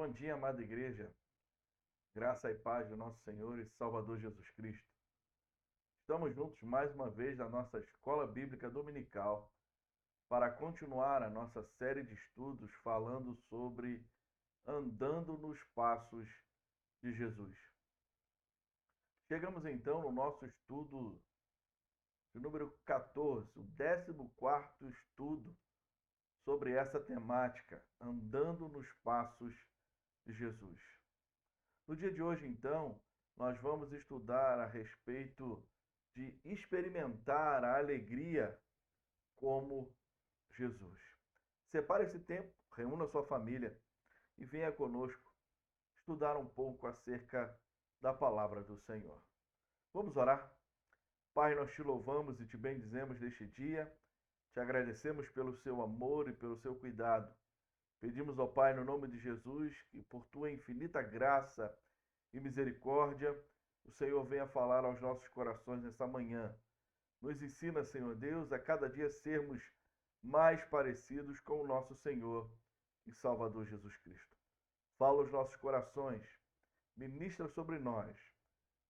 Bom dia, amada igreja. Graça e paz do nosso Senhor e Salvador Jesus Cristo. Estamos juntos mais uma vez na nossa escola bíblica dominical para continuar a nossa série de estudos falando sobre andando nos passos de Jesus. Chegamos então no nosso estudo de número 14, o 14º estudo sobre essa temática, andando nos passos de Jesus. No dia de hoje, então, nós vamos estudar a respeito de experimentar a alegria como Jesus. Separe esse tempo, reúna sua família e venha conosco estudar um pouco acerca da palavra do Senhor. Vamos orar? Pai, nós te louvamos e te bendizemos neste dia, te agradecemos pelo seu amor e pelo seu cuidado. Pedimos ao Pai, no nome de Jesus, que por tua infinita graça e misericórdia, o Senhor venha falar aos nossos corações nesta manhã. Nos ensina, Senhor Deus, a cada dia sermos mais parecidos com o nosso Senhor e Salvador Jesus Cristo. Fala aos nossos corações, ministra sobre nós.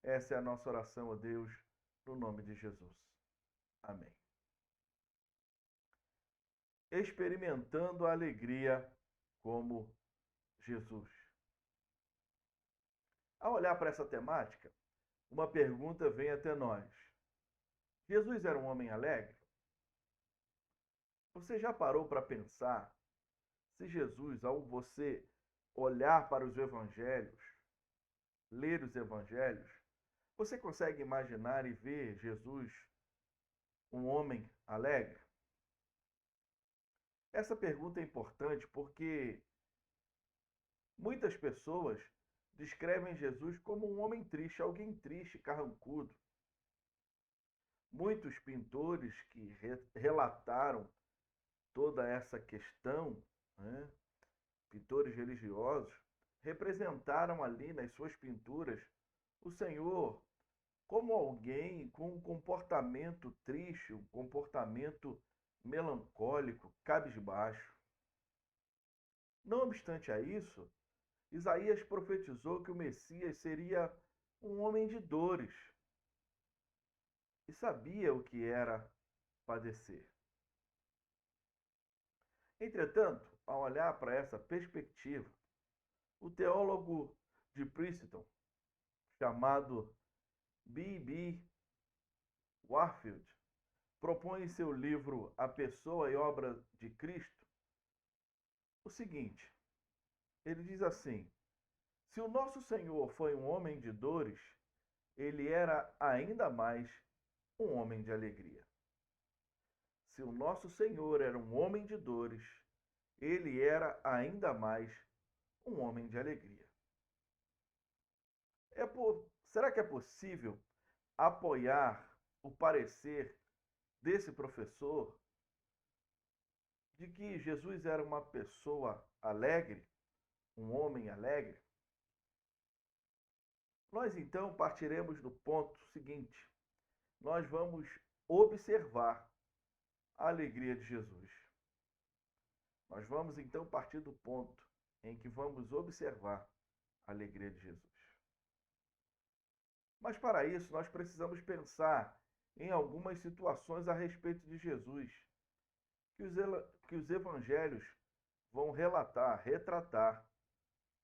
Essa é a nossa oração, ó Deus, no nome de Jesus. Amém. Experimentando a alegria como Jesus. Ao olhar para essa temática, uma pergunta vem até nós. Jesus era um homem alegre? Você já parou para pensar se Jesus, ao você olhar para os evangelhos, ler os evangelhos, você consegue imaginar e ver Jesus um homem alegre? Essa pergunta é importante porque muitas pessoas descrevem Jesus como um homem triste, alguém triste, carrancudo. Muitos pintores que relataram toda essa questão, né, pintores religiosos, representaram ali nas suas pinturas o Senhor como alguém com um comportamento triste, um comportamento melancólico, cabisbaixo. Não obstante a isso, Isaías profetizou que o Messias seria um homem de dores e sabia o que era padecer. Entretanto, ao olhar para essa perspectiva, o teólogo de Princeton, chamado B.B. Warfield, propõe em seu livro A Pessoa e Obra de Cristo o seguinte: ele diz assim: se o nosso Senhor foi um homem de dores, ele era ainda mais um homem de alegria. Se o nosso Senhor era um homem de dores, ele era ainda mais um homem de alegria. Será que é possível apoiar o parecer desse professor de que Jesus era uma pessoa alegre, um homem alegre? Nós então partiremos do ponto seguinte: nós vamos observar a alegria de Jesus. Nós vamos então partir do ponto em que vamos observar a alegria de Jesus. Mas para isso nós precisamos pensar em algumas situações a respeito de Jesus que os evangelhos vão relatar, retratar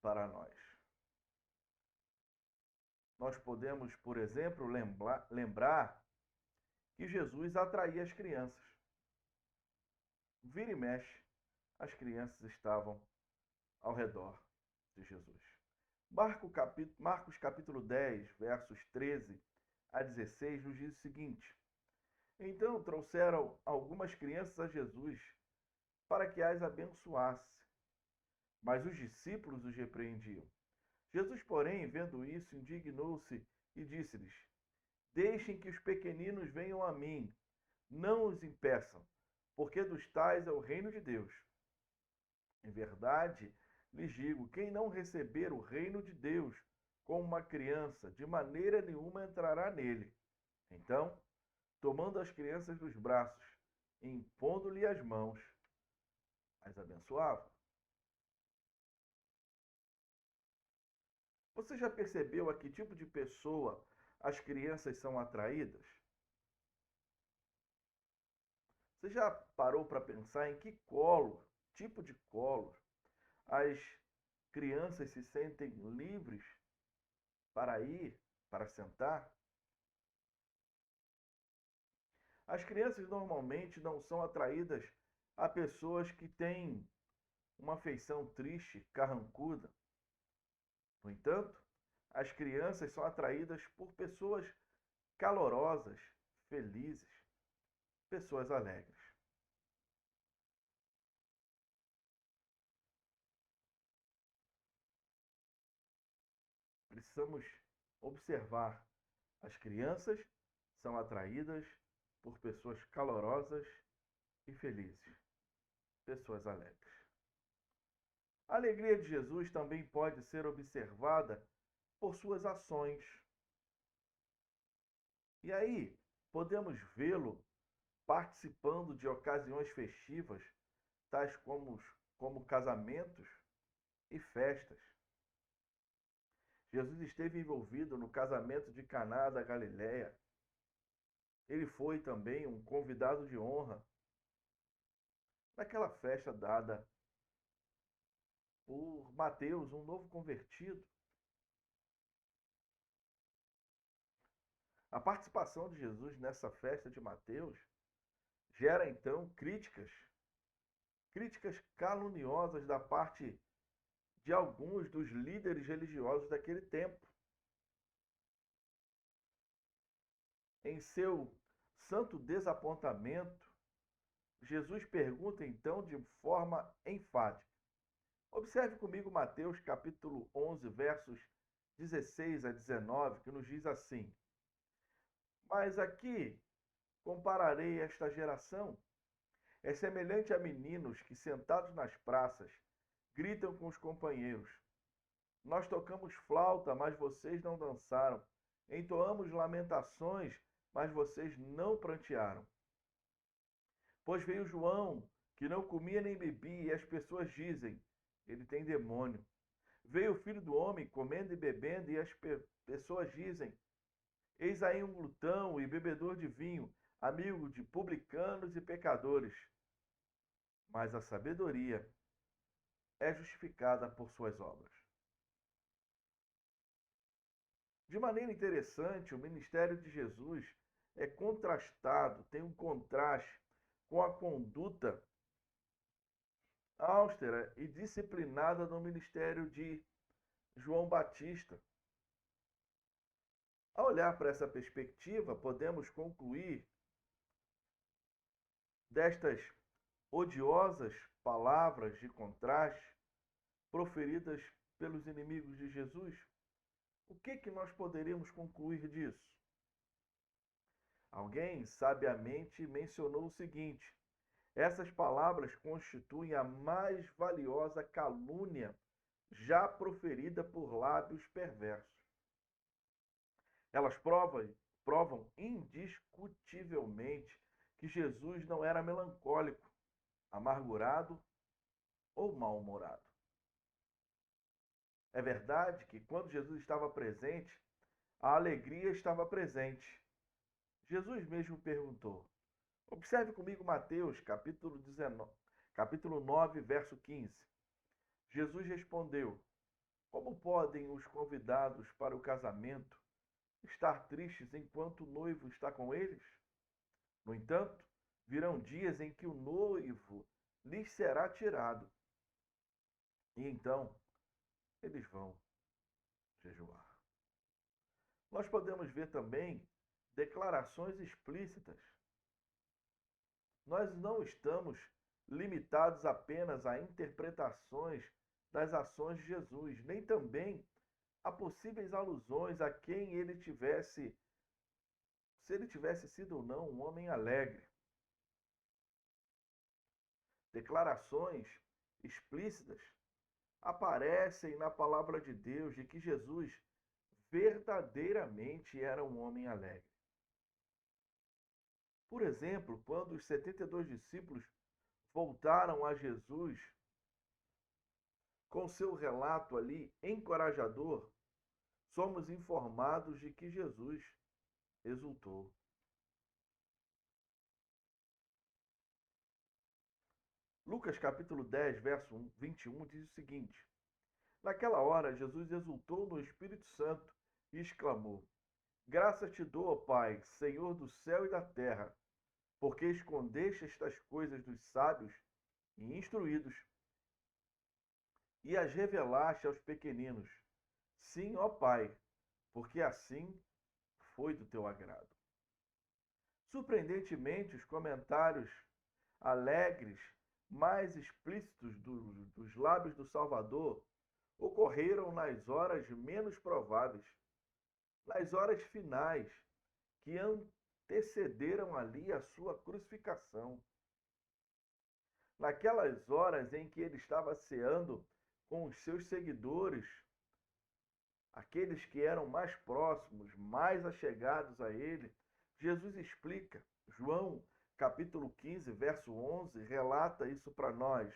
para nós. Nós podemos, por exemplo, lembrar que Jesus atraía as crianças. Vira e mexe, as crianças estavam ao redor de Jesus. Marcos capítulo 10, versos 13 a 16, nos diz o seguinte: então trouxeram algumas crianças a Jesus para que as abençoasse, mas os discípulos os repreendiam. Jesus, porém, vendo isso, indignou-se e disse-lhes: deixem que os pequeninos venham a mim, não os impeçam, porque dos tais é o reino de Deus. Em verdade, lhes digo, quem não receber o reino de Deus como uma criança, de maneira nenhuma entrará nele. Então, tomando as crianças dos braços, impondo-lhe as mãos, as abençoava. Você já percebeu a que tipo de pessoa as crianças são atraídas? Você já parou para pensar em que colo, tipo de colo, as crianças se sentem livres para ir, para sentar? As crianças normalmente não são atraídas a pessoas que têm uma feição triste, carrancuda. No entanto, as crianças são atraídas por pessoas calorosas, felizes, pessoas alegres. Precisamos observar. As crianças são atraídas por pessoas calorosas e felizes, pessoas alegres. A alegria de Jesus também pode ser observada por suas ações. E aí, podemos vê-lo participando de ocasiões festivas, tais como casamentos e festas. Jesus esteve envolvido no casamento de Caná da Galileia. Ele foi também um convidado de honra naquela festa dada por Mateus, um novo convertido. A participação de Jesus nessa festa de Mateus gera então críticas caluniosas da parte de alguns dos líderes religiosos daquele tempo. Em seu santo desapontamento, Jesus pergunta então de forma enfática. Observe comigo Mateus capítulo 11, versos 16 a 19, que nos diz assim: Mas aqui compararei esta geração. É semelhante a meninos que, sentados nas praças, gritam com os companheiros: Nós tocamos flauta, mas vocês não dançaram. Entoamos lamentações, mas vocês não prantearam. Pois veio João, que não comia nem bebia, e as pessoas dizem: Ele tem demônio. Veio o Filho do Homem, comendo e bebendo, e as pessoas dizem: Eis aí um glutão e bebedor de vinho, amigo de publicanos e pecadores. Mas a sabedoria é justificada por suas obras. De maneira interessante, o ministério de Jesus é contrastado, tem um contraste com a conduta austera e disciplinada no ministério de João Batista. Ao olhar para essa perspectiva, podemos concluir destas odiosas palavras de contraste proferidas pelos inimigos de Jesus. O que nós poderíamos concluir disso? Alguém sabiamente mencionou o seguinte: essas palavras constituem a mais valiosa calúnia já proferida por lábios perversos. Elas provam indiscutivelmente que Jesus não era melancólico, amargurado ou mal-humorado. É verdade que quando Jesus estava presente, a alegria estava presente. Jesus mesmo perguntou. Observe comigo Mateus, capítulo 9, verso 15. Jesus respondeu: Como podem os convidados para o casamento estar tristes enquanto o noivo está com eles? No entanto, virão dias em que o noivo lhes será tirado, e então eles vão jejuar. Nós podemos ver também declarações explícitas. Nós não estamos limitados apenas a interpretações das ações de Jesus, nem também a possíveis alusões a quem ele tivesse, se ele tivesse sido ou não um homem alegre. Declarações explícitas aparecem na palavra de Deus de que Jesus verdadeiramente era um homem alegre. Por exemplo, quando os 72 discípulos voltaram a Jesus com seu relato ali encorajador, somos informados de que Jesus exultou. Lucas capítulo 10, verso 21 diz o seguinte: Naquela hora, Jesus exultou no Espírito Santo e exclamou: Graças te dou, ó Pai, Senhor do céu e da terra, porque escondeste estas coisas dos sábios e instruídos e as revelaste aos pequeninos. Sim, ó Pai, porque assim foi do teu agrado. Surpreendentemente, os comentários alegres, mais explícitos dos lábios do Salvador, ocorreram nas horas menos prováveis, nas horas finais, que antecederam ali a sua crucificação. Naquelas horas em que ele estava ceando com os seus seguidores, aqueles que eram mais próximos, mais achegados a ele, Jesus explica. João, capítulo 15, verso 11, relata isso para nós.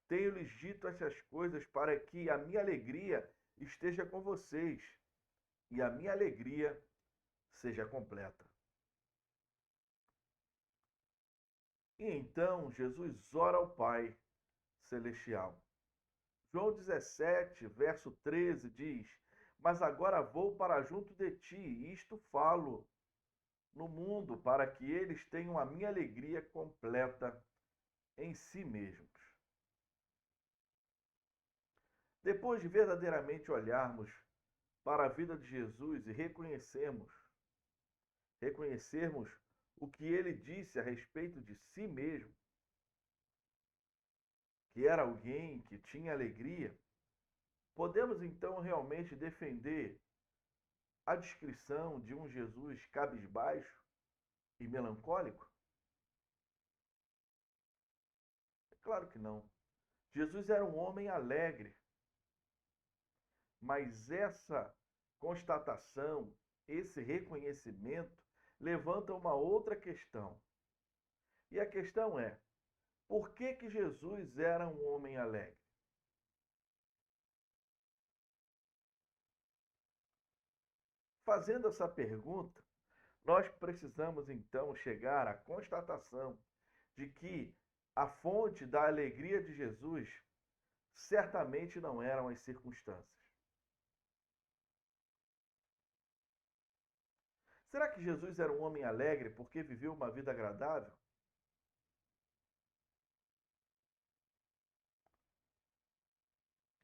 Tenho-lhes dito estas coisas para que a minha alegria esteja com vocês e a minha alegria seja completa. E então Jesus ora ao Pai Celestial. João 17, verso 13 diz: Mas agora vou para junto de ti, e isto falo no mundo, para que eles tenham a minha alegria completa em si mesmos. Depois de verdadeiramente olharmos para a vida de Jesus e reconhecermos o que ele disse a respeito de si mesmo, que era alguém que tinha alegria, podemos então realmente defender a descrição de um Jesus cabisbaixo e melancólico? É claro que não. Jesus era um homem alegre, mas essa constatação, esse reconhecimento, levanta uma outra questão. E a questão é: por que Jesus era um homem alegre? Fazendo essa pergunta, nós precisamos então chegar à constatação de que a fonte da alegria de Jesus certamente não eram as circunstâncias. Será que Jesus era um homem alegre porque viveu uma vida agradável?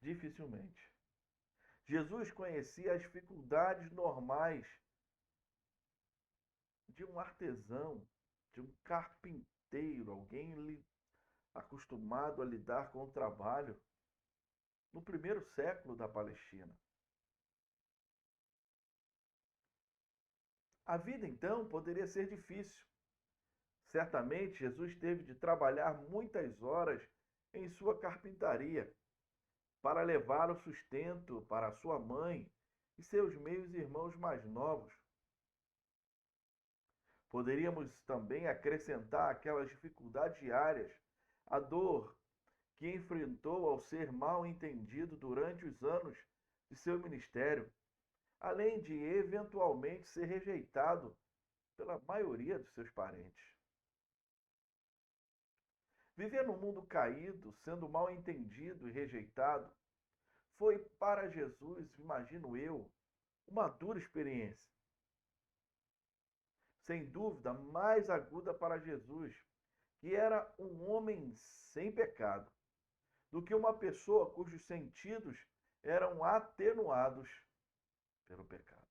Dificilmente. Jesus conhecia as dificuldades normais de um artesão, de um carpinteiro, alguém acostumado a lidar com o trabalho no primeiro século da Palestina. A vida, então, poderia ser difícil. Certamente, Jesus teve de trabalhar muitas horas em sua carpintaria para levar o sustento para sua mãe e seus meios irmãos mais novos. Poderíamos também acrescentar aquelas dificuldades diárias, a dor que enfrentou ao ser mal entendido durante os anos de seu ministério, além de eventualmente ser rejeitado pela maioria dos seus parentes. Viver num mundo caído, sendo mal entendido e rejeitado, foi para Jesus, imagino eu, uma dura experiência. Sem dúvida, mais aguda para Jesus, que era um homem sem pecado, do que uma pessoa cujos sentidos eram atenuados pelo pecado.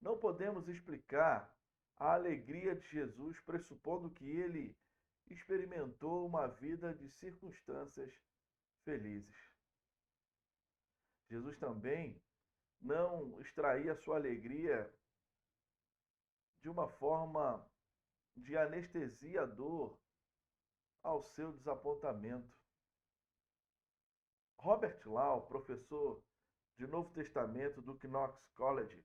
Não podemos explicar a alegria de Jesus pressupondo que ele experimentou uma vida de circunstâncias felizes. Jesus também não extraía sua alegria de uma forma de anestesia à dor ao seu desapontamento. Robert Law, professor de Novo Testamento do Knox College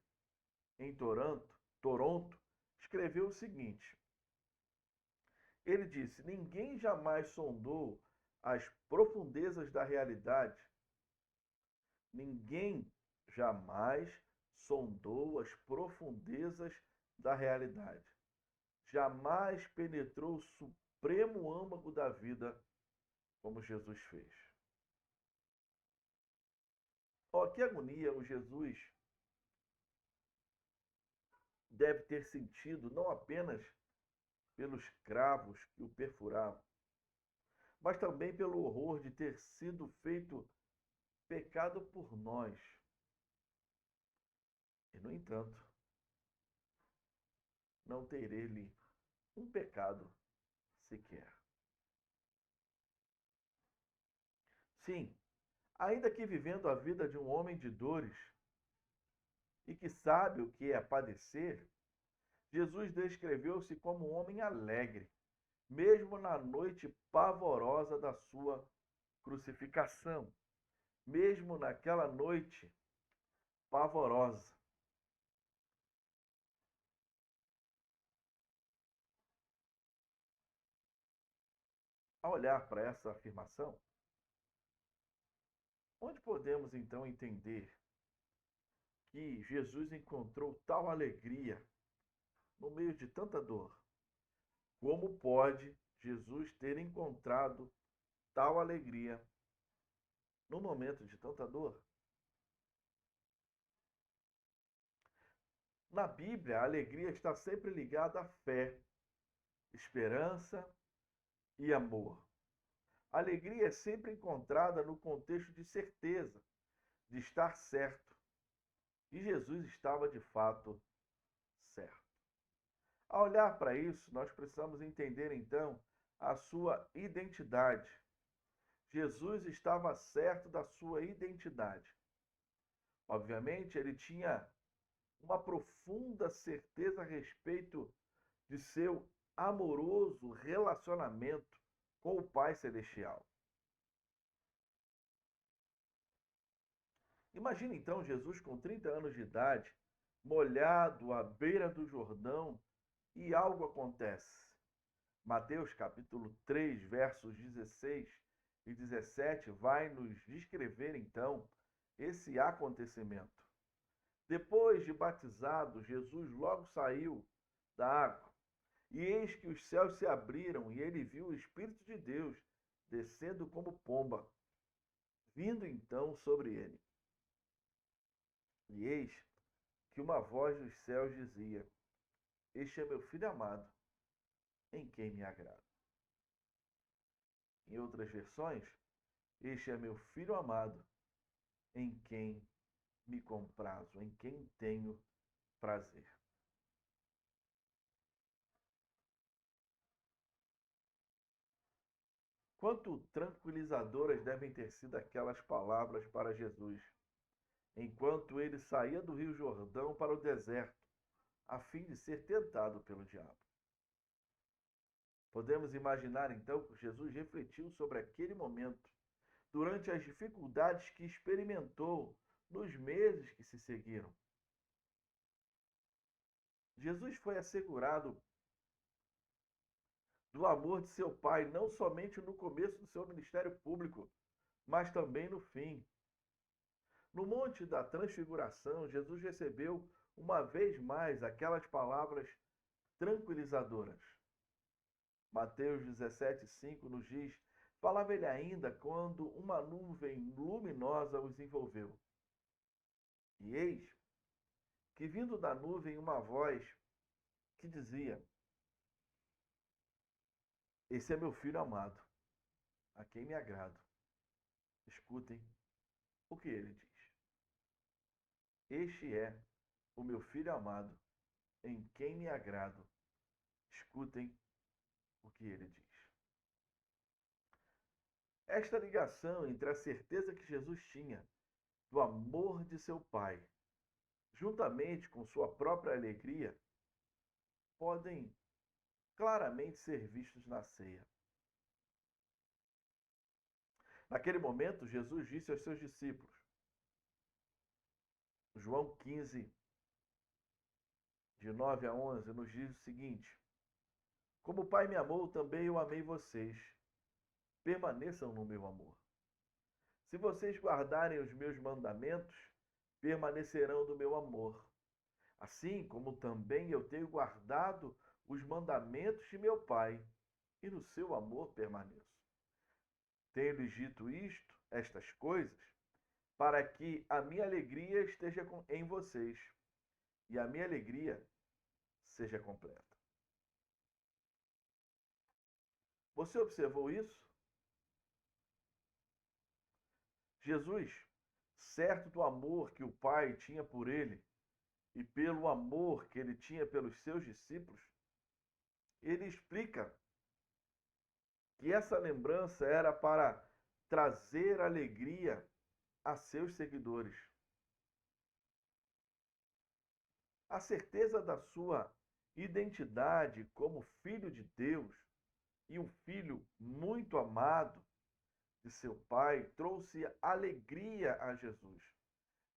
em Toronto, escreveu o seguinte: ele disse: ninguém jamais sondou as profundezas da realidade, Ninguém jamais sondou as profundezas da realidade. Jamais penetrou o supremo âmago da vida como Jesus fez. Oh, que agonia o Jesus deve ter sentido, não apenas pelos cravos que o perfuravam, mas também pelo horror de ter sido feito pecado por nós. E, no entanto, não ter ele um pecado sequer. Sim, ainda que vivendo a vida de um homem de dores e que sabe o que é padecer, Jesus descreveu-se como um homem alegre, mesmo na noite pavorosa da sua crucificação, mesmo naquela noite pavorosa. Ao olhar para essa afirmação, onde podemos então entender que Jesus encontrou tal alegria no meio de tanta dor? Como pode Jesus ter encontrado tal alegria no momento de tanta dor? Na Bíblia, a alegria está sempre ligada à fé, esperança e amor. A alegria é sempre encontrada no contexto de certeza, de estar certo. E Jesus estava de fato certo. Ao olhar para isso, nós precisamos entender então a sua identidade. Jesus estava certo da sua identidade. Obviamente, ele tinha uma profunda certeza a respeito de seu amoroso relacionamento com o Pai Celestial. Imagine então Jesus com 30 anos de idade, molhado à beira do Jordão, e algo acontece. Mateus capítulo 3, versos 16 e 17 vai nos descrever então esse acontecimento. Depois de batizado, Jesus logo saiu da água. E eis que os céus se abriram, e ele viu o Espírito de Deus descendo como pomba, vindo então sobre ele. E eis que uma voz dos céus dizia: Este é meu filho amado, em quem me agrado. Em outras versões, este é meu filho amado, em quem me comprazo, em quem tenho prazer. Quanto tranquilizadoras devem ter sido aquelas palavras para Jesus, enquanto ele saía do Rio Jordão para o deserto, a fim de ser tentado pelo diabo. Podemos imaginar então que Jesus refletiu sobre aquele momento, durante as dificuldades que experimentou nos meses que se seguiram. Jesus foi assegurado do amor de seu Pai, não somente no começo do seu ministério público, mas também no fim. No Monte da Transfiguração, Jesus recebeu uma vez mais aquelas palavras tranquilizadoras. Mateus 17,5 nos diz: falava ele ainda quando uma nuvem luminosa os envolveu. E eis que, vindo da nuvem, uma voz que dizia: Esse é meu filho amado, a quem me agrado. Escutem o que ele diz. Este é o meu filho amado, em quem me agrado. Escutem o que ele diz. Esta ligação entre a certeza que Jesus tinha do amor de seu Pai, juntamente com sua própria alegria, podem claramente ser vistos na ceia. Naquele momento, Jesus disse aos seus discípulos, João 15, de 9 a 11, nos diz o seguinte: Como o Pai me amou, também eu amei vocês. Permaneçam no meu amor. Se vocês guardarem os meus mandamentos, permanecerão no meu amor, assim como também eu tenho guardado os mandamentos de meu Pai, e no seu amor permaneço. Tenho-lhes dito estas coisas, para que a minha alegria esteja em vocês e a minha alegria seja completa. Você observou isso? Jesus, certo do amor que o Pai tinha por ele e pelo amor que ele tinha pelos seus discípulos, ele explica que essa lembrança era para trazer alegria a seus seguidores. A certeza da sua identidade como filho de Deus e um filho muito amado de seu pai trouxe alegria a Jesus,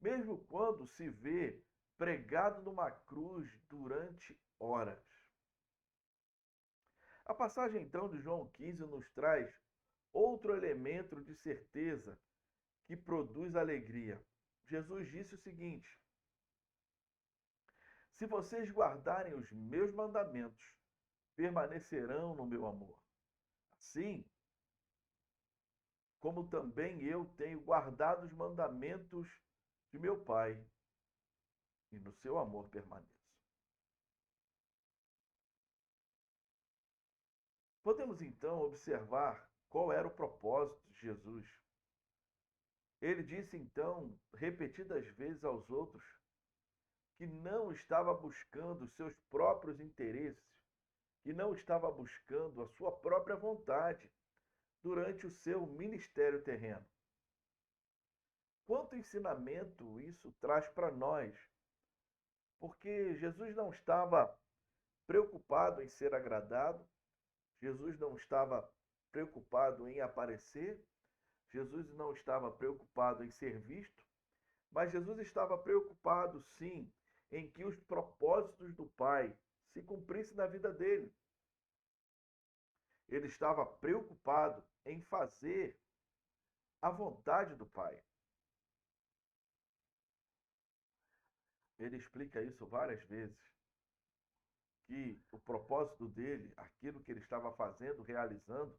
mesmo quando se vê pregado numa cruz durante horas. A passagem então de João 15 nos traz outro elemento de certeza que produz alegria. Jesus disse o seguinte: se vocês guardarem os meus mandamentos, permanecerão no meu amor. Assim, como também eu tenho guardado os mandamentos de meu Pai, e no seu amor permaneço. Podemos então observar qual era o propósito de Jesus. Ele disse então, repetidas vezes aos outros, que não estava buscando os seus próprios interesses, que não estava buscando a sua própria vontade durante o seu ministério terreno. Quanto ensinamento isso traz para nós? Porque Jesus não estava preocupado em ser agradado, Jesus não estava preocupado em aparecer, Jesus não estava preocupado em ser visto, mas Jesus estava preocupado, sim, em que os propósitos do Pai se cumprissem na vida dele. Ele estava preocupado em fazer a vontade do Pai. Ele explica isso várias vezes, que o propósito dele, aquilo que ele estava fazendo, realizando,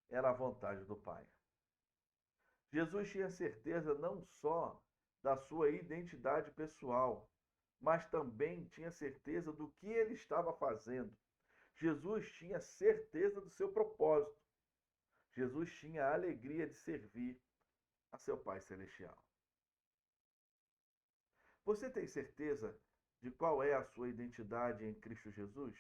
era a vontade do Pai. Jesus tinha certeza não só da sua identidade pessoal, mas também tinha certeza do que ele estava fazendo. Jesus tinha certeza do seu propósito. Jesus tinha a alegria de servir a seu Pai Celestial. Você tem certeza de qual é a sua identidade em Cristo Jesus?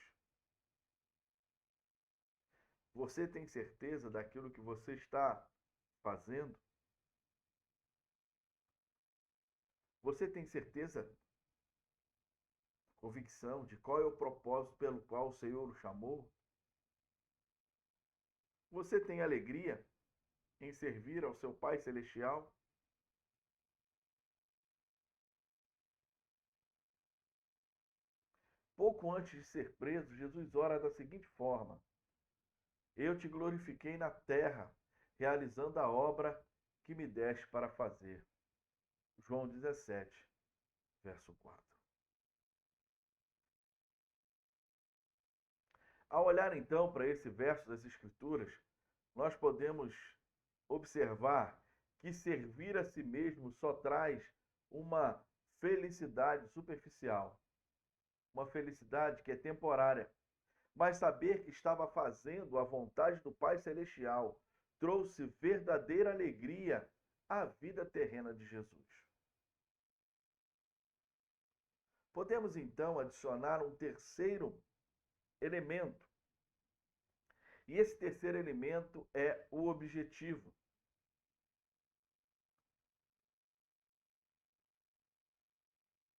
Você tem certeza daquilo que você está fazendo? Você tem certeza, convicção de qual é o propósito pelo qual o Senhor o chamou? Você tem alegria em servir ao seu Pai Celestial? Pouco antes de ser preso, Jesus ora da seguinte forma: eu te glorifiquei na terra, realizando a obra que me deste para fazer. João 17, verso 4. Ao olhar então para esse verso das Escrituras, nós podemos observar que servir a si mesmo só traz uma felicidade superficial, uma felicidade que é temporária. Mas saber que estava fazendo a vontade do Pai Celestial trouxe verdadeira alegria à vida terrena de Jesus. Podemos então adicionar um terceiro elemento. E esse terceiro elemento é o objetivo.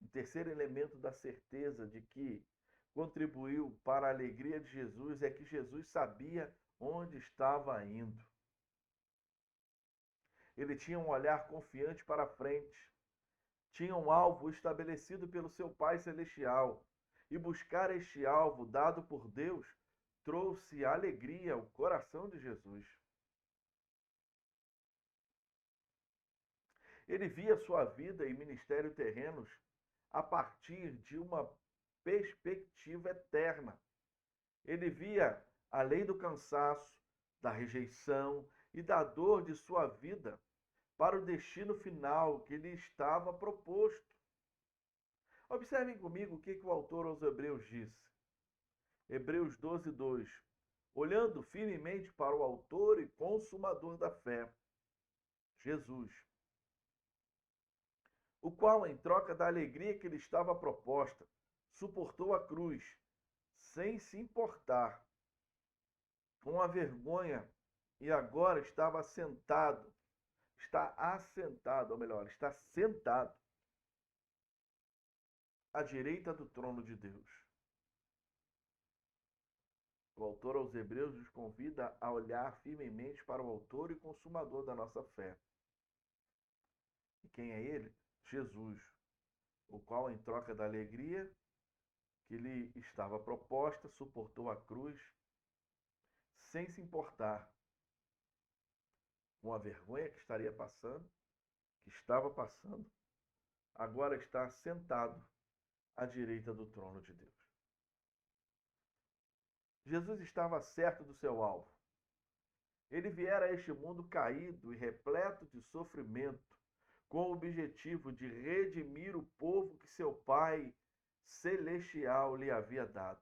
O terceiro elemento da certeza de que contribuiu para a alegria de Jesus é que Jesus sabia onde estava indo. Ele tinha um olhar confiante para frente, tinha um alvo estabelecido pelo seu Pai Celestial, e buscar este alvo dado por Deus trouxe alegria ao coração de Jesus. Ele via sua vida e ministério terrenos a partir de uma perspectiva eterna. Ele via além do cansaço, da rejeição e da dor de sua vida para o destino final que lhe estava proposto. Observem comigo o que o autor aos Hebreus disse. Hebreus 12, 2. Olhando firmemente para o autor e consumador da fé, Jesus, o qual, em troca da alegria que lhe estava proposta, suportou a cruz, sem se importar com a vergonha, e agora está sentado à direita do trono de Deus. O autor aos Hebreus nos convida a olhar firmemente para o autor e consumador da nossa fé. E quem é ele? Jesus, o qual, em troca da alegria que lhe estava proposta, suportou a cruz, sem se importar com a vergonha que estava passando, agora está sentado à direita do trono de Deus. Jesus estava certo do seu alvo. Ele viera a este mundo caído e repleto de sofrimento, com o objetivo de redimir o povo que seu Pai celestial lhe havia dado.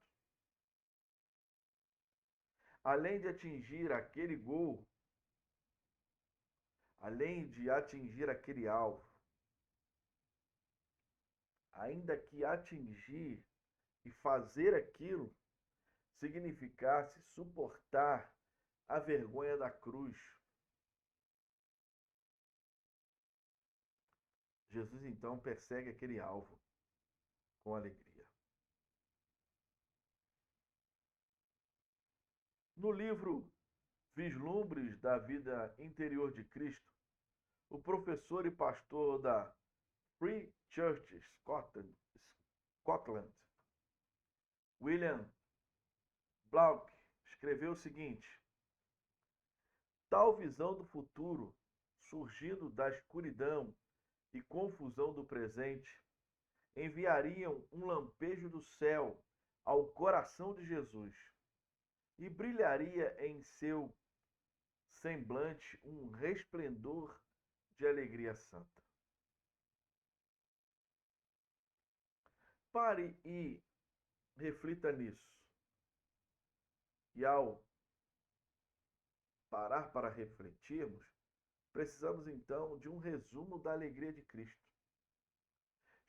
Além de atingir aquele gol, além de atingir aquele alvo, ainda que atingir e fazer aquilo significasse suportar a vergonha da cruz, Jesus então persegue aquele alvo com alegria. No livro Vislumbres da Vida Interior de Cristo, o professor e pastor da Free Church Scotland, William Blount, escreveu o seguinte: tal visão do futuro, surgindo da escuridão e confusão do presente, enviariam um lampejo do céu ao coração de Jesus e brilharia em seu semblante um resplendor de alegria santa. Pare e reflita nisso. E ao parar para refletirmos, precisamos então de um resumo da alegria de Cristo.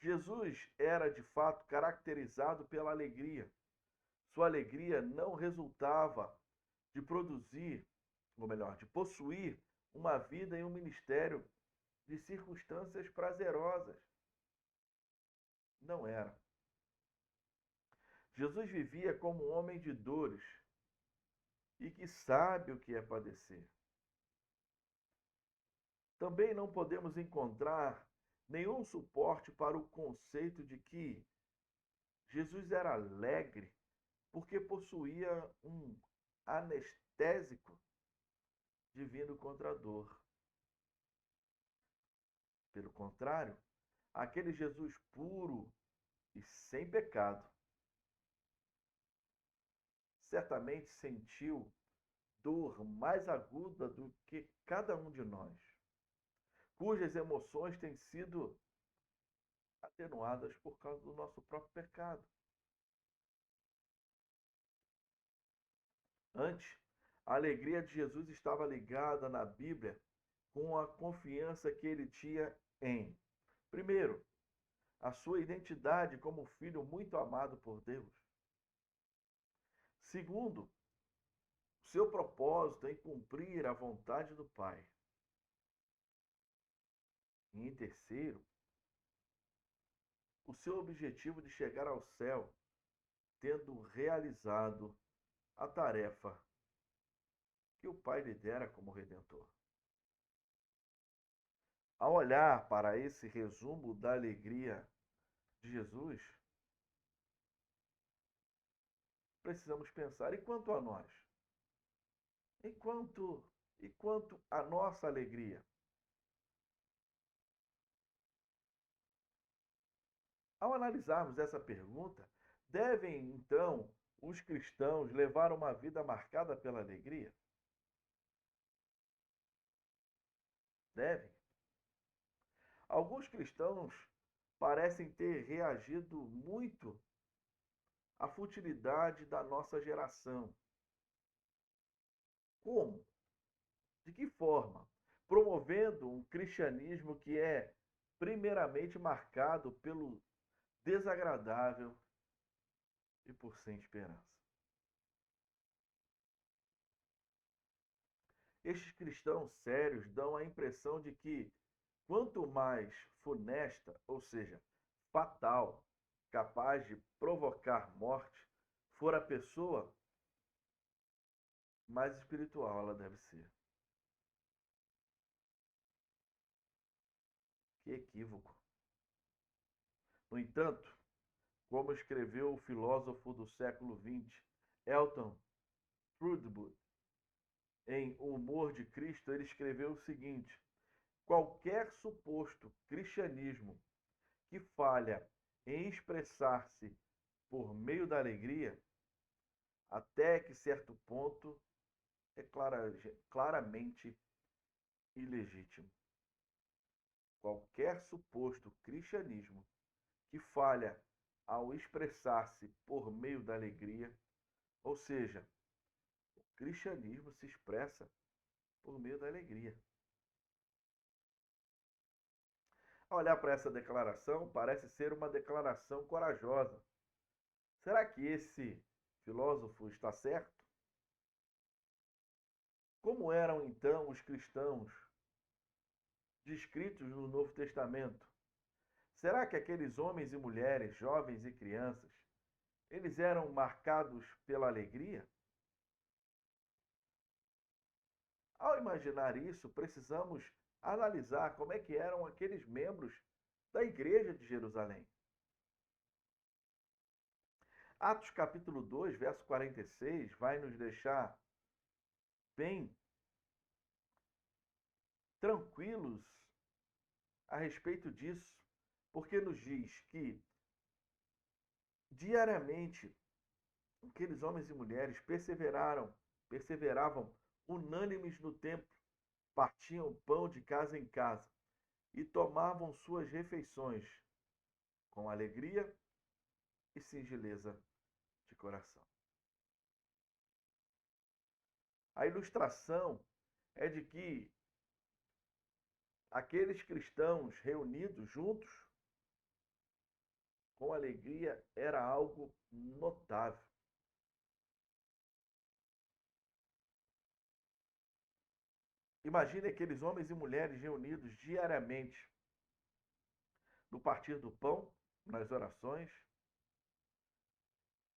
Jesus era de fato caracterizado pela alegria. Sua alegria não resultava de produzir, ou melhor, de possuir uma vida e um ministério de circunstâncias prazerosas. Não era. Jesus vivia como um homem de dores e que sabe o que é padecer. Também não podemos encontrar nenhum suporte para o conceito de que Jesus era alegre porque possuía um anestésico divino contra a dor. Pelo contrário, aquele Jesus puro e sem pecado certamente sentiu dor mais aguda do que cada um de nós, cujas emoções têm sido atenuadas por causa do nosso próprio pecado. Antes, a alegria de Jesus estava ligada na Bíblia com a confiança que ele tinha em, primeiro, a sua identidade como filho muito amado por Deus. Segundo, o seu propósito em cumprir a vontade do Pai. E em terceiro, o seu objetivo de chegar ao céu, tendo realizado a tarefa que o Pai lhe dera como Redentor. Ao olhar para esse resumo da alegria de Jesus, precisamos pensar, e quanto a nós? E quanto a nossa alegria? Ao analisarmos essa pergunta, devem então os cristãos levar uma vida marcada pela alegria? Devem. Alguns cristãos parecem ter reagido muito à futilidade da nossa geração. Como? De que forma? Promovendo um cristianismo que é primeiramente marcado pelo desagradável e por sem esperança. Estes cristãos sérios dão a impressão de que quanto mais funesta, ou seja, fatal, capaz de provocar morte, for a pessoa, mais espiritual ela deve ser. Que equívoco. No entanto, como escreveu o filósofo do século XX, Elton Trudwood, em O Humor de Cristo, ele escreveu o seguinte: qualquer suposto cristianismo que falha em expressar-se por meio da alegria, até que certo ponto é claramente ilegítimo. Qualquer suposto cristianismo que falha ao expressar-se por meio da alegria, ou seja, o cristianismo se expressa por meio da alegria. Ao olhar para essa declaração, parece ser uma declaração corajosa. Será que esse filósofo está certo? Como eram então os cristãos descritos no Novo Testamento? Será que aqueles homens e mulheres, jovens e crianças, eles eram marcados pela alegria? Ao imaginar isso, precisamos analisar como é que eram aqueles membros da igreja de Jerusalém. Atos capítulo 2, verso 46, vai nos deixar bem tranquilos a respeito disso, porque nos diz que diariamente aqueles homens e mulheres perseveravam unânimes no templo, partiam pão de casa em casa e tomavam suas refeições com alegria e singeleza de coração. A ilustração é de que aqueles cristãos reunidos juntos com alegria era algo notável. Imagine aqueles homens e mulheres reunidos diariamente no partir do pão, nas orações.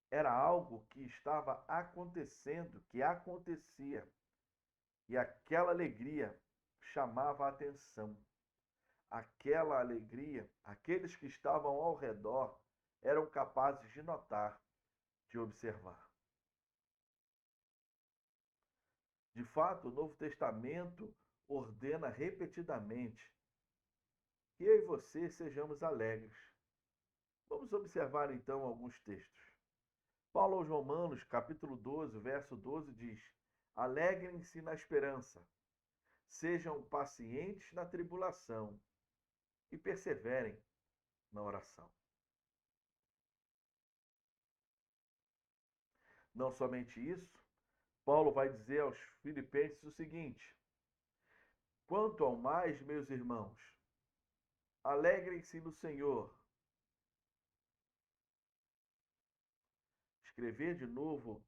Era algo que estava acontecendo, que acontecia. E aquela alegria chamava a atenção. Aquela alegria, aqueles que estavam ao redor eram capazes de notar, de observar. De fato, o Novo Testamento ordena repetidamente que eu e você sejamos alegres. Vamos observar então alguns textos. Paulo aos Romanos, capítulo 12, verso 12 diz: alegrem-se na esperança, sejam pacientes na tribulação e perseverem na oração. Não somente isso, Paulo vai dizer aos filipenses o seguinte: quanto ao mais, meus irmãos, alegrem-se no Senhor. Escrever de novo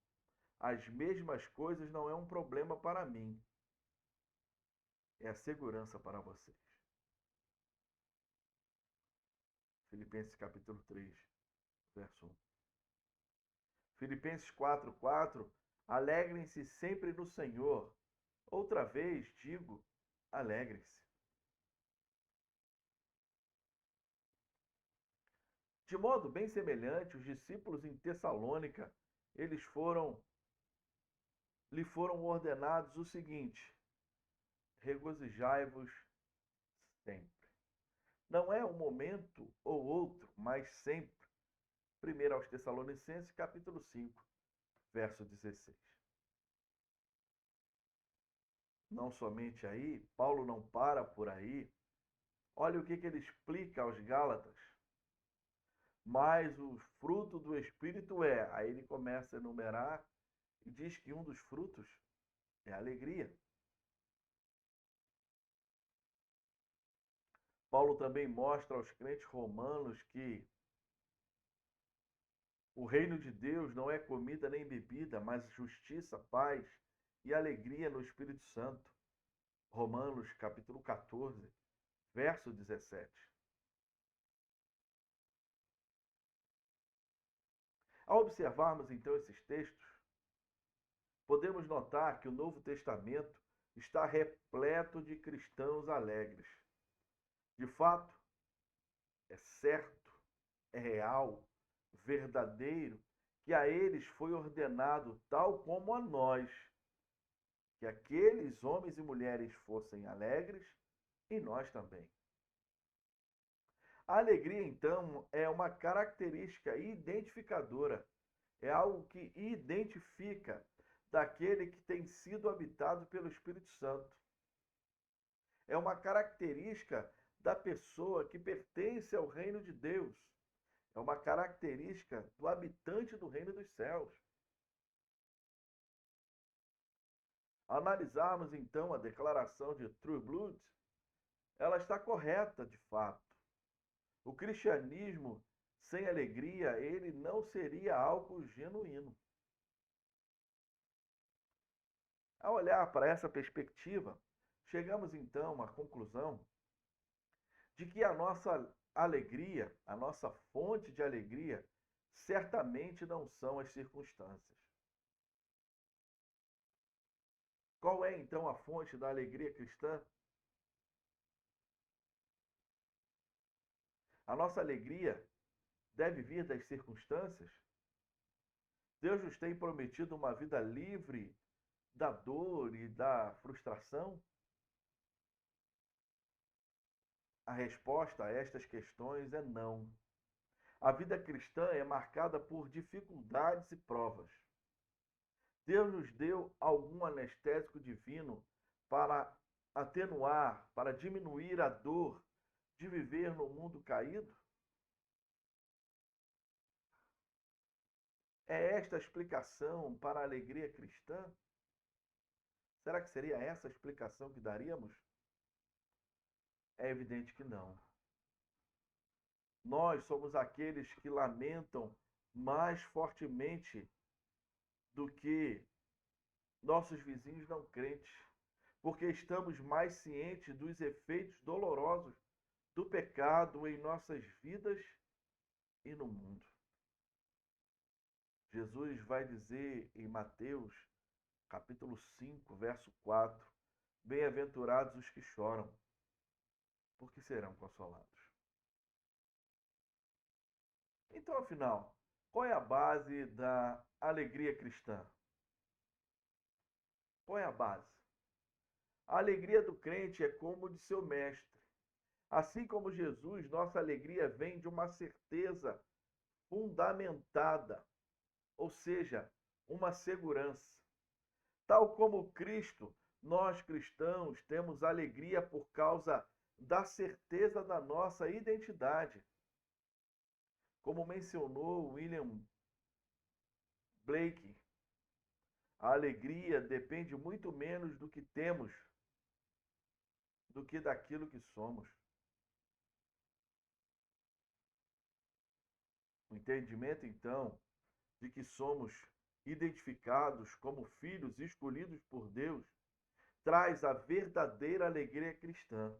as mesmas coisas não é um problema para mim. É a segurança para vocês. Filipenses capítulo 3, verso 1. Filipenses 4:4, alegrem-se sempre no Senhor. Outra vez digo, alegrem-se. De modo bem semelhante, os discípulos em Tessalônica, lhe foram ordenados o seguinte: regozijai-vos sempre. Não é um momento ou outro, mas sempre. 1 aos Tessalonicenses, capítulo 5, verso 16. Não somente aí, Paulo não para por aí. Olha o que ele explica aos Gálatas. Mas o fruto do Espírito é. Aí ele começa a enumerar e diz que um dos frutos é a alegria. Paulo também mostra aos crentes romanos que o reino de Deus não é comida nem bebida, mas justiça, paz e alegria no Espírito Santo. Romanos capítulo 14, verso 17. Ao observarmos então esses textos, podemos notar que o Novo Testamento está repleto de cristãos alegres. De fato, é certo, é real, verdadeiro, que a eles foi ordenado, tal como a nós, que aqueles homens e mulheres fossem alegres e nós também. A alegria, então, é uma característica identificadora, é algo que identifica daquele que tem sido habitado pelo Espírito Santo. É uma característica da pessoa que pertence ao reino de Deus. É uma característica do habitante do reino dos céus. Ao analisarmos então a declaração de True Blood, ela está correta de fato. O cristianismo sem alegria, ele não seria algo genuíno. Ao olhar para essa perspectiva, chegamos então à conclusão de que a nossa alegria, a nossa fonte de alegria, certamente não são as circunstâncias. Qual é então a fonte da alegria cristã? A nossa alegria deve vir das circunstâncias? Deus nos tem prometido uma vida livre da dor e da frustração? A resposta a estas questões é não. A vida cristã é marcada por dificuldades e provas. Deus nos deu algum anestésico divino para atenuar, para diminuir a dor de viver no mundo caído? É esta a explicação para a alegria cristã? Será que seria essa a explicação que daríamos? É evidente que não. Nós somos aqueles que lamentam mais fortemente do que nossos vizinhos não crentes, porque estamos mais cientes dos efeitos dolorosos do pecado em nossas vidas e no mundo. Jesus vai dizer em Mateus, capítulo 5, verso 4, bem-aventurados os que choram, porque serão consolados. Então, afinal, qual é a base da alegria cristã? Qual é a base? A alegria do crente é como de seu mestre. Assim como Jesus, nossa alegria vem de uma certeza fundamentada, ou seja, uma segurança. Tal como Cristo, nós cristãos temos alegria por causa da certeza da nossa identidade. Como mencionou William Blake, a alegria depende muito menos do que temos do que daquilo que somos. O entendimento, então, de que somos identificados como filhos escolhidos por Deus, traz a verdadeira alegria cristã.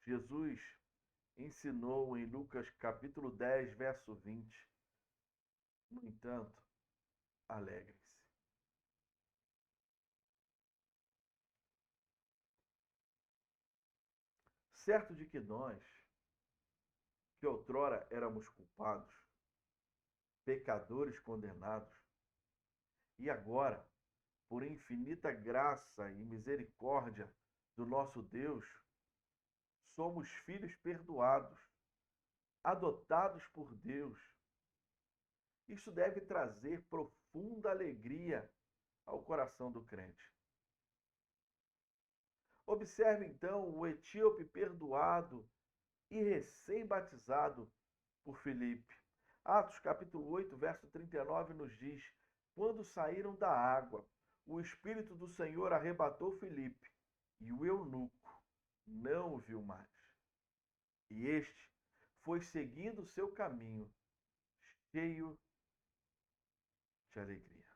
Jesus ensinou em Lucas capítulo 10, verso 20. No entanto, alegrem-se. Certo de que nós, que outrora éramos culpados, pecadores condenados, e agora, por infinita graça e misericórdia do nosso Deus, somos filhos perdoados, adotados por Deus. Isso deve trazer profunda alegria ao coração do crente. Observe então o etíope perdoado e recém-batizado por Filipe. Atos capítulo 8, verso 39 nos diz: quando saíram da água, o Espírito do Senhor arrebatou Filipe, e o eunuco não o viu mais. E este foi seguindo o seu caminho, cheio de alegria.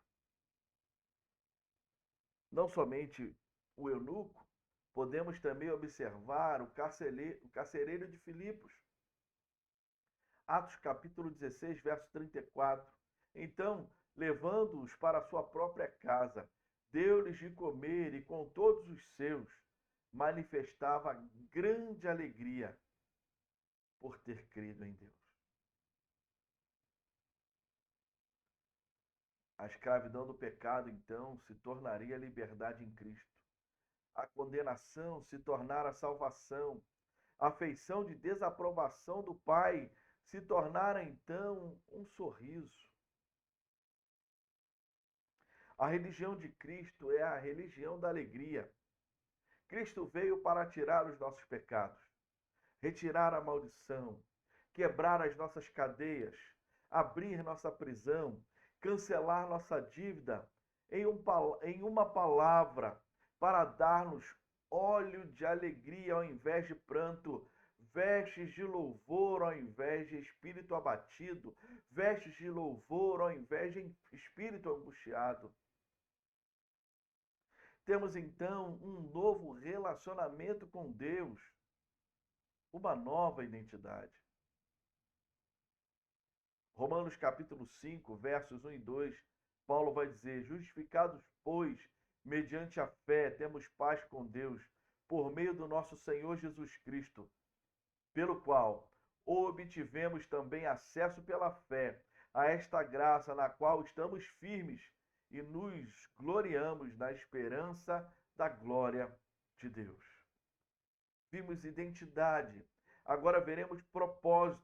Não somente o eunuco, podemos também observar o carcereiro de Filipos. Atos capítulo 16, verso 34. Então, levando-os para a sua própria casa, deu-lhes de comer e com todos os seus manifestava grande alegria por ter crido em Deus. A escravidão do pecado, então, se tornaria liberdade em Cristo. A condenação se tornara salvação. A afeição de desaprovação do Pai se tornara, então, um sorriso. A religião de Cristo é a religião da alegria. Cristo veio para tirar os nossos pecados, retirar a maldição, quebrar as nossas cadeias, abrir nossa prisão, cancelar nossa dívida, em uma palavra, para dar-nos óleo de alegria ao invés de pranto, vestes de louvor ao invés de espírito abatido, vestes de louvor ao invés de espírito angustiado. Temos então um novo relacionamento com Deus, uma nova identidade. Romanos capítulo 5, versos 1 e 2, Paulo vai dizer: justificados, pois, mediante a fé, temos paz com Deus, por meio do nosso Senhor Jesus Cristo, pelo qual obtivemos também acesso pela fé a esta graça na qual estamos firmes e nos gloriamos na esperança da glória de Deus. Vimos identidade, agora veremos propósito.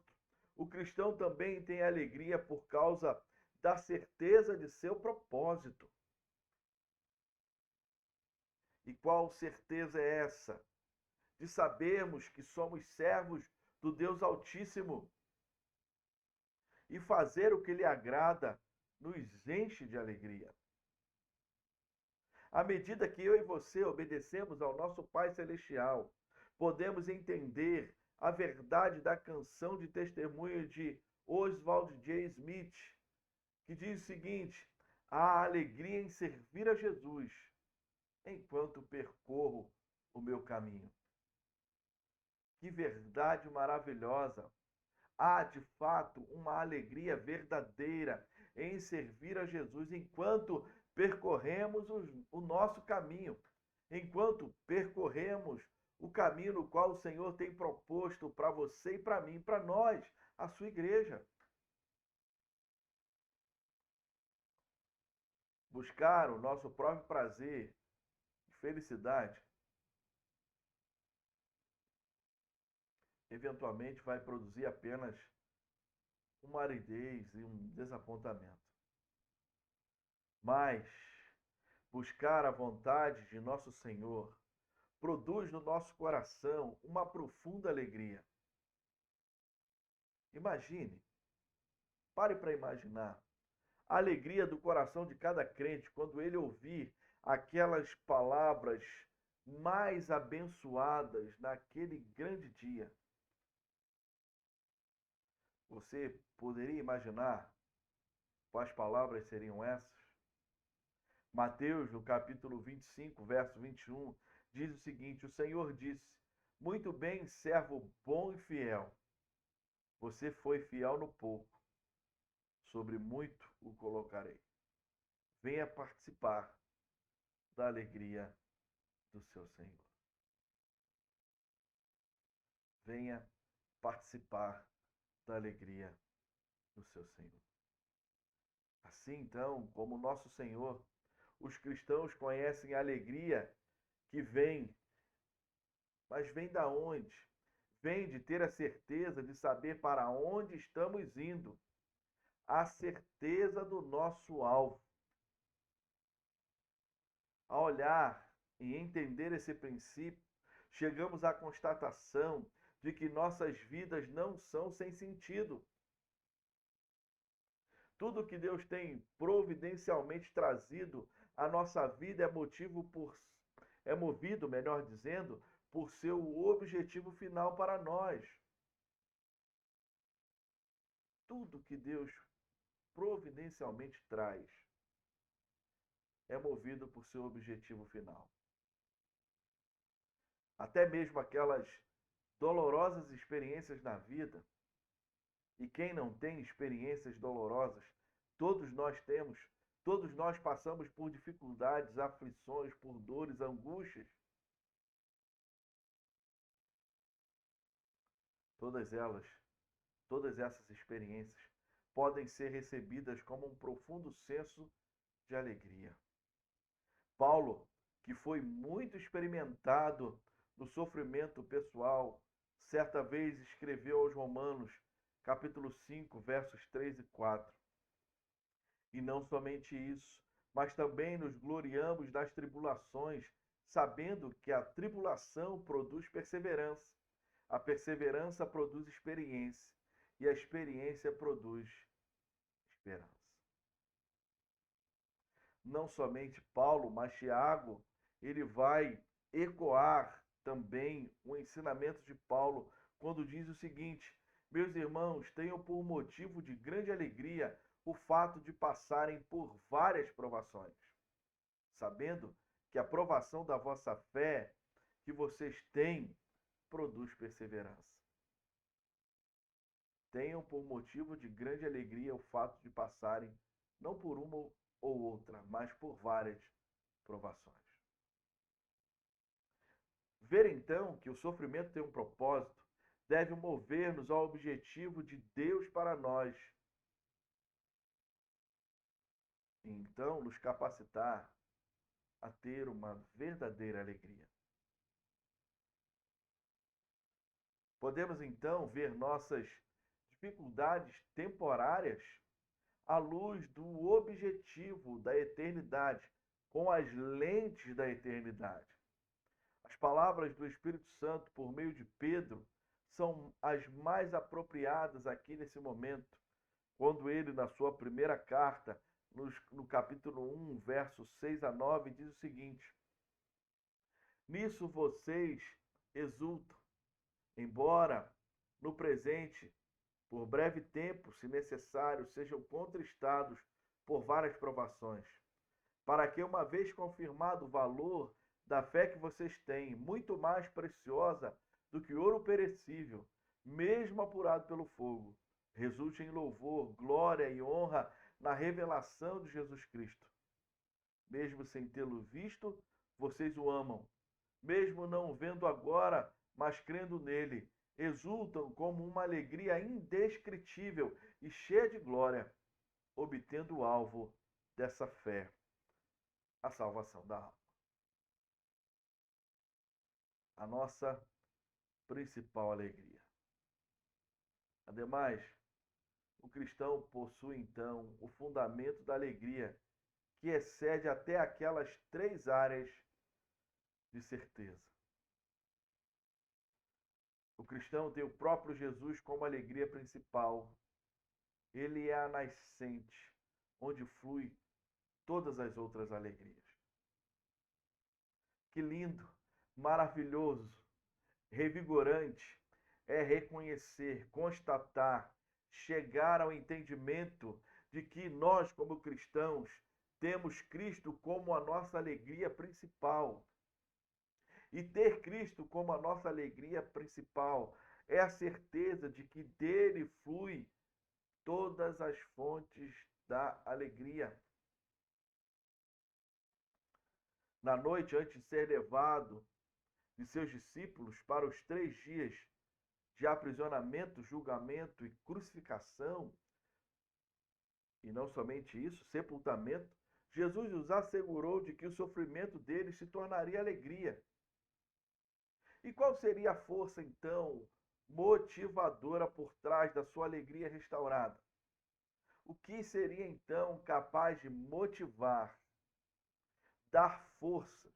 O cristão também tem alegria por causa da certeza de seu propósito. E qual certeza é essa? De sabermos que somos servos do Deus Altíssimo. E fazer o que lhe agrada nos enche de alegria. À medida que eu e você obedecemos ao nosso Pai Celestial, podemos entender a verdade da canção de testemunho de Oswald J. Smith, que diz o seguinte: há alegria em servir a Jesus enquanto percorro o meu caminho. Que verdade maravilhosa! Há, de fato, uma alegria verdadeira em servir a Jesus enquanto percorremos o nosso caminho, enquanto percorremos o caminho no qual o Senhor tem proposto para você e para mim, para nós, a sua igreja. Buscar o nosso próprio prazer e felicidade eventualmente vai produzir apenas uma aridez e um desapontamento. Mas buscar a vontade de nosso Senhor produz no nosso coração uma profunda alegria. Imagine, pare para imaginar a alegria do coração de cada crente quando ele ouvir aquelas palavras mais abençoadas naquele grande dia. Você poderia imaginar quais palavras seriam essas? Mateus, no capítulo 25, verso 21, diz o seguinte: o Senhor disse: muito bem, servo bom e fiel. Você foi fiel no pouco, sobre muito o colocarei. Venha participar da alegria do seu Senhor. Venha participar da alegria do seu Senhor. Assim, então, como nosso Senhor, os cristãos conhecem a alegria que vem. Mas vem da onde? vem de ter a certeza de saber para onde estamos indo, a certeza do nosso alvo. Ao olhar e entender esse princípio, chegamos à constatação de que nossas vidas não são sem sentido. Tudo que Deus tem providencialmente trazido à nossa vida é movido, melhor dizendo, por seu objetivo final para nós. Tudo que Deus providencialmente traz é movido por seu objetivo final. Até mesmo aquelas dolorosas experiências na vida, e quem não tem experiências dolorosas, todos nós temos, todos nós passamos por dificuldades, aflições, por dores, angústias. Todas elas, todas essas experiências podem ser recebidas como um profundo senso de alegria. Paulo, que foi muito experimentado no sofrimento pessoal, certa vez escreveu aos Romanos, capítulo 5, versos 3 e 4. E não somente isso, mas também nos gloriamos das tribulações, sabendo que a tribulação produz perseverança, a perseverança produz experiência, e a experiência produz esperança. Não somente Paulo, mas Tiago, ele vai ecoar também o ensinamento de Paulo quando diz o seguinte: meus irmãos, tenham por motivo de grande alegria o fato de passarem por várias provações, sabendo que a provação da vossa fé que vocês têm produz perseverança. Tenham por motivo de grande alegria o fato de passarem não por uma ou outra, mas por várias provações. Ver então que o sofrimento tem um propósito deve mover-nos ao objetivo de Deus para nós. E então nos capacitar a ter uma verdadeira alegria. Podemos então ver nossas dificuldades temporárias à luz do objetivo da eternidade, com as lentes da eternidade. As palavras do Espírito Santo por meio de Pedro são as mais apropriadas aqui nesse momento, quando ele, na sua primeira carta, no capítulo 1, versos 6 a 9, diz o seguinte: nisso vocês exultam, embora no presente, por breve tempo, se necessário, sejam contristados por várias provações, para que, uma vez confirmado o valor da fé que vocês têm, muito mais preciosa do que ouro perecível, mesmo apurado pelo fogo, resulte em louvor, glória e honra na revelação de Jesus Cristo. Mesmo sem tê-lo visto, vocês o amam. Mesmo não o vendo agora, mas crendo nele, exultam como uma alegria indescritível e cheia de glória, obtendo o alvo dessa fé, a salvação da alma. A nossa principal alegria. Ademais, o cristão possui então o fundamento da alegria, que excede até aquelas 3 áreas de certeza. O cristão tem o próprio Jesus como alegria principal. Ele é a nascente, onde flui todas as outras alegrias. Que lindo, maravilhoso, revigorante é reconhecer, constatar, chegar ao entendimento de que nós, como cristãos, temos Cristo como a nossa alegria principal. E ter Cristo como a nossa alegria principal é a certeza de que dele flui todas as fontes da alegria. Na noite, antes de ser levado de seus discípulos para os 3 dias de aprisionamento, julgamento e crucificação, e não somente isso, sepultamento, Jesus os assegurou de que o sofrimento deles se tornaria alegria. E qual seria a força, então, motivadora por trás da sua alegria restaurada? O que seria então capaz de motivar, dar forças?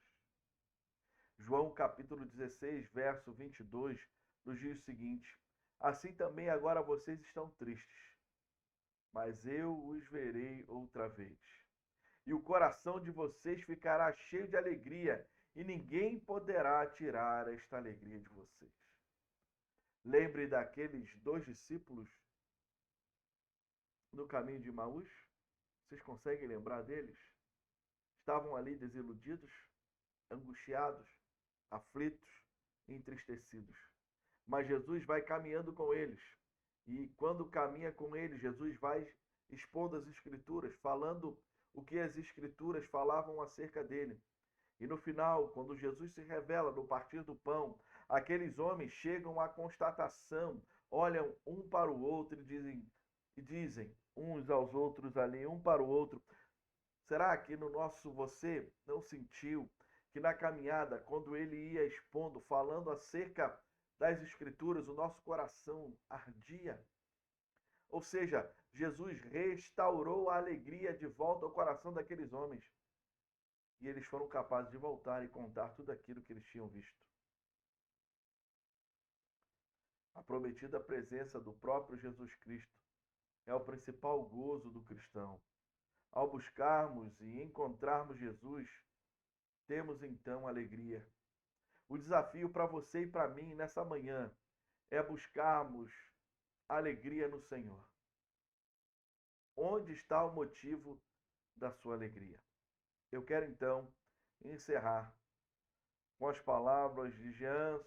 João capítulo 16, verso 22, nos diz o seguinte: assim também agora vocês estão tristes, mas eu os verei outra vez. E o coração de vocês ficará cheio de alegria, e ninguém poderá tirar esta alegria de vocês. Lembre daqueles dois discípulos no caminho de Emaús? Vocês conseguem lembrar deles? Estavam ali desiludidos, angustiados, aflitos, entristecidos. Mas Jesus vai caminhando com eles. E quando caminha com eles, Jesus vai expondo as Escrituras, falando o que as Escrituras falavam acerca dele. E no final, quando Jesus se revela no partir do pão, aqueles homens chegam à constatação, olham um para o outro e dizem uns aos outros ali, um para o outro: será que no nosso você não sentiu que na caminhada, quando ele ia expondo, falando acerca das Escrituras, o nosso coração ardia? Ou seja, Jesus restaurou a alegria de volta ao coração daqueles homens. E eles foram capazes de voltar e contar tudo aquilo que eles tinham visto. A prometida presença do próprio Jesus Cristo é o principal gozo do cristão. Ao buscarmos e encontrarmos Jesus, temos então alegria. O desafio para você e para mim nessa manhã é buscarmos alegria no Senhor. Onde está o motivo da sua alegria? Eu quero então encerrar com as palavras de Jean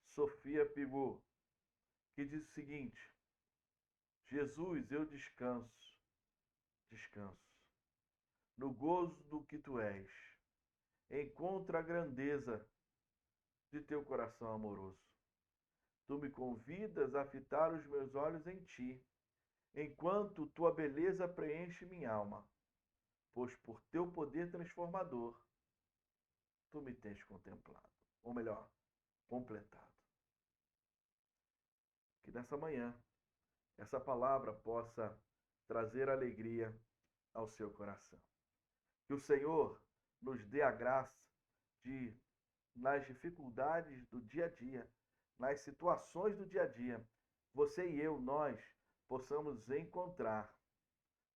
Sofia Pigot, que diz o seguinte: Jesus, eu descanso no gozo do que tu és. Encontra a grandeza de teu coração amoroso. Tu me convidas a fitar os meus olhos em ti, enquanto tua beleza preenche minha alma, pois por teu poder transformador, tu me tens contemplado, ou melhor, completado. Que nessa manhã, essa palavra possa trazer alegria ao seu coração. Que o Senhor nos dê a graça de, nas dificuldades do dia a dia, nas situações do dia a dia, você e eu, nós, possamos encontrar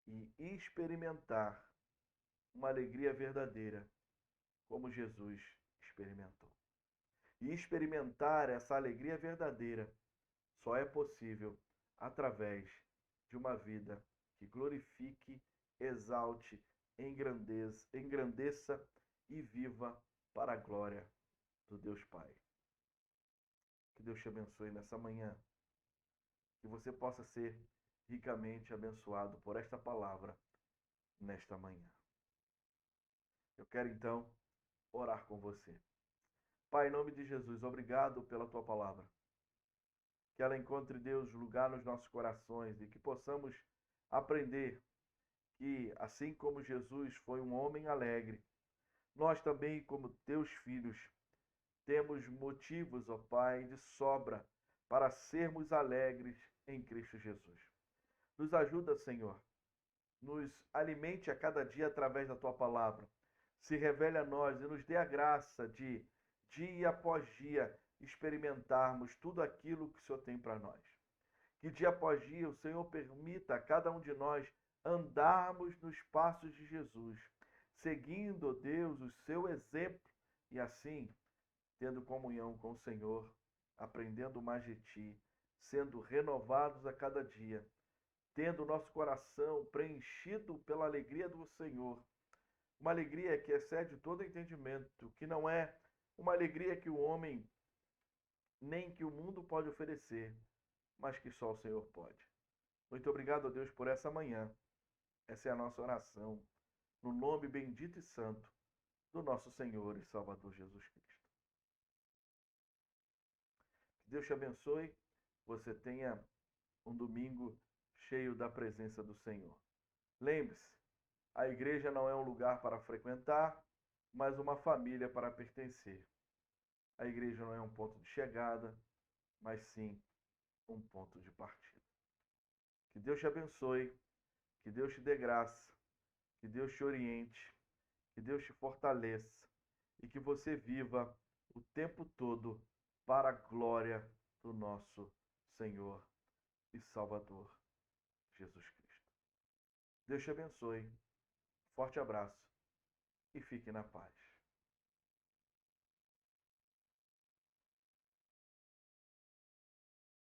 e experimentar uma alegria verdadeira, como Jesus experimentou. E experimentar essa alegria verdadeira só é possível através de uma vida que glorifique, exalte, engrandeça e viva para a glória do Deus Pai. Que Deus te abençoe nessa manhã. Que você possa ser ricamente abençoado por esta palavra nesta manhã. Eu quero então orar com você. Pai, em nome de Jesus, obrigado pela tua palavra. Que ela encontre, Deus, lugar nos nossos corações e que possamos aprender que, assim como Jesus foi um homem alegre, nós também, como teus filhos, temos motivos, ó Pai, de sobra para sermos alegres em Cristo Jesus. Nos ajuda, Senhor. Nos alimente a cada dia através da tua palavra. Se revele a nós e nos dê a graça de, dia após dia, experimentarmos tudo aquilo que o Senhor tem para nós. Que dia após dia o Senhor permita a cada um de nós andarmos nos passos de Jesus, seguindo, Deus, o seu exemplo e assim, tendo comunhão com o Senhor, aprendendo mais de ti, sendo renovados a cada dia, tendo o nosso coração preenchido pela alegria do Senhor, uma alegria que excede todo entendimento, que não é uma alegria que o homem nem que o mundo pode oferecer, mas que só o Senhor pode. Muito obrigado a Deus por essa manhã. Essa é a nossa oração, no nome bendito e santo do nosso Senhor e Salvador Jesus Cristo. Que Deus te abençoe, você tenha um domingo cheio da presença do Senhor. Lembre-se, a igreja não é um lugar para frequentar, mas uma família para pertencer. A igreja não é um ponto de chegada, mas sim um ponto de partida. Que Deus te abençoe, que Deus te dê graça, que Deus te oriente, que Deus te fortaleça e que você viva o tempo todo para a glória do nosso Senhor e Salvador Jesus Cristo. Deus te abençoe, forte abraço e fique na paz.